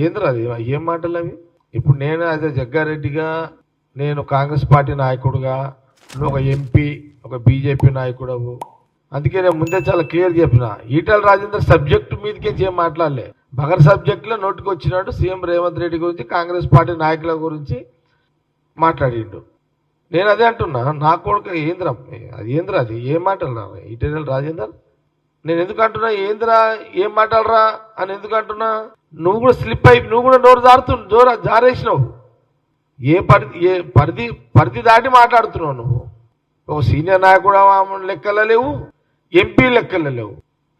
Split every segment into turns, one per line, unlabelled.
ఏంద్రా అది? ఏం మాటలు అవి? ఇప్పుడు నేను అదే జగ్గారెడ్డిగా, నేను కాంగ్రెస్ పార్టీ నాయకుడుగా, నువ్వు ఒక ఎంపీ, ఒక బీజేపీ నాయకుడవు. అందుకే నేను ముందే చాలా క్లియర్ చెప్పిన, ఈటల రాజేందర్ సబ్జెక్టు మీదకేం ఏం మాట్లాడలే. బగర్ సబ్జెక్టులో నోటికి వచ్చినాడు సీఎం రేవంత్ రెడ్డి గురించి, కాంగ్రెస్ పార్టీ నాయకుల గురించి మాట్లాడిండు. నేను అదే అంటున్నా, నా కొడుకు ఏంద్రా అది? ఏంద్రా అది? ఏం మాటలు ఈటల రాజేందర్? నేను ఎందుకు అంటున్నా ఏంద్రా ఏం మాట్లాడరా అని ఎందుకు అంటున్నా? నువ్వు కూడా స్లిప్ అయి, నువ్వు కూడా నోరు జారేసినావు. పరిధి దాటి మాట్లాడుతున్నావు నువ్వు. ఒక సీనియర్ నాయకుడు లెక్కల లేవు, ఎంపీ లెక్కల లేవు.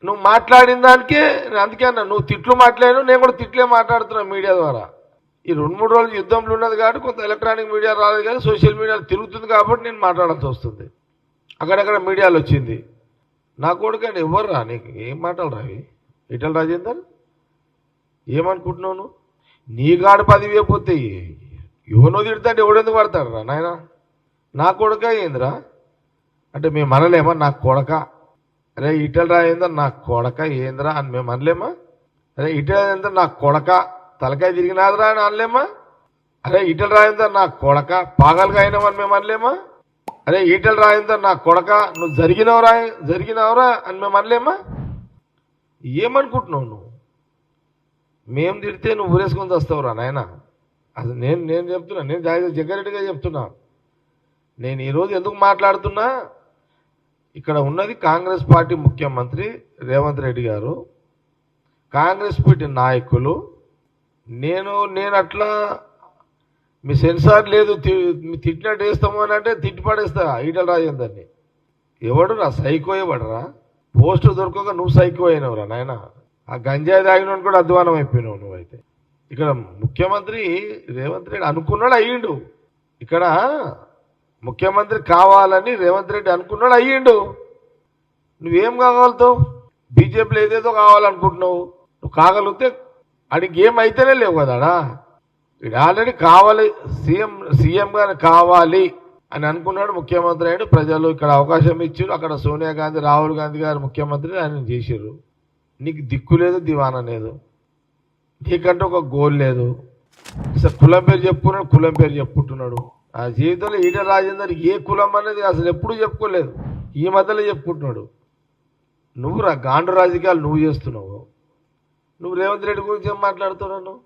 నువ్వు మాట్లాడిన దానికే అందుకే అన్నా, నువ్వు తిట్లు మాట్లాడాను, నేను కూడా తిట్లే మాట్లాడుతున్నా మీడియా ద్వారా. ఈ 2-3 రోజులు యుద్ధంలో ఉన్నది కాబట్టి కొంత ఎలక్ట్రానిక్ మీడియా రాలేదు, కానీ సోషల్ మీడియాలో తిరుగుతుంది కాబట్టి నేను మాట్లాడాల్సి వస్తుంది. అక్కడక్కడ మీడియాలో వచ్చింది. నా కొడుకండి ఎవరు రా నీకు? ఏం మాటలు రావి? ఈటల రాజేందర్ ఏమనుకుంటున్నావు నువ్వు? నీ గాడు 10 వేయపోతే ఎవనో తిడతాంటే ఎవడెందుకు పడతాడు రా నాయన? నా కొడుక ఏందిరా అంటే మేము అనలేమా నా కొడక? అరే ఈటల రాజేందర్ నా కొడక ఏందిరా అని మేము అనలేమా? అరే ఈటల రాజేందర్ నా కొడక తలకాయ తిరిగినాదిరా అని అనలేమా? అరే ఈటల రాజేందర్ నా కొడక పాగలుగా అయినామని మేము అనలేమా? అరే ఈటల రాజేందర్ నా కొడక నువ్వు జరిగినవరా అని మేము అనలేమా? ఏమనుకుంటున్నావు నువ్వు? మేము తిడితే నువ్వు ఊరేసుకొని వస్తావురా నాయన? అసలు నేను చెప్తున్నా, నేను జగ్గారెడ్డిగా చెప్తున్నా. నేను ఈరోజు ఎందుకు మాట్లాడుతున్నా, ఇక్కడ ఉన్నది కాంగ్రెస్ పార్టీ ముఖ్యమంత్రి రేవంత్ రెడ్డి గారు, కాంగ్రెస్ పార్టీ నాయకులు. నేను అట్లా మీ సెన్సార్ లేదు తిట్టినట్టు వేస్తాము అని అంటే తిట్టి పడేస్తా ఈటల రాజేందర్ని. ఎవడు రా సైకో? ఎవడరా? పోస్టు దొరకక నువ్వు సైకో అయినవురా నాయన. ఆ గంజాయి తాగిన కూడా అధ్వానం అయిపోయినావు నువ్వైతే. ఇక్కడ ముఖ్యమంత్రి రేవంత్ రెడ్డి అనుకున్నాడు అయ్యిండు. ఇక్కడ ముఖ్యమంత్రి కావాలని రేవంత్ రెడ్డి అనుకున్నాడు అయ్యిండు. నువ్వేం కాగలుగుతావు? బీజేపీలో ఏదేదో కావాలనుకుంటున్నావు. నువ్వు కాగలిగితే అడిగి ఏమైతేనే లేవు కదాడా. ఇది ఆల్రెడీ కావాలి, సీఎం గారు కావాలి అని అనుకున్నాడు ముఖ్యమంత్రి అయ్యాడు. ప్రజలు ఇక్కడ అవకాశం ఇచ్చారు. అక్కడ సోనియా గాంధీ, రాహుల్ గాంధీ గారు ముఖ్యమంత్రి ఆయన చేశారు. నీకు దిక్కు లేదు, దివానా లేదు, నీకంటే ఒక గోల్ లేదు. అసలు కులం పేరు చెప్పుకున్నాడు, కులం పేరు చెప్పుకుంటున్నాడు. ఆ జీవితంలో ఈటల రాజేందర్ ఏ కులం అనేది అసలు ఎప్పుడూ చెప్పుకోలేదు, ఈ మధ్యలో చెప్పుకుంటున్నాడు. నువ్వు గాండు రాజకీయాలు నువ్వు చేస్తున్నావు. నువ్వు రేవంత్ రెడ్డి గురించి ఏం మాట్లాడుతున్నావు?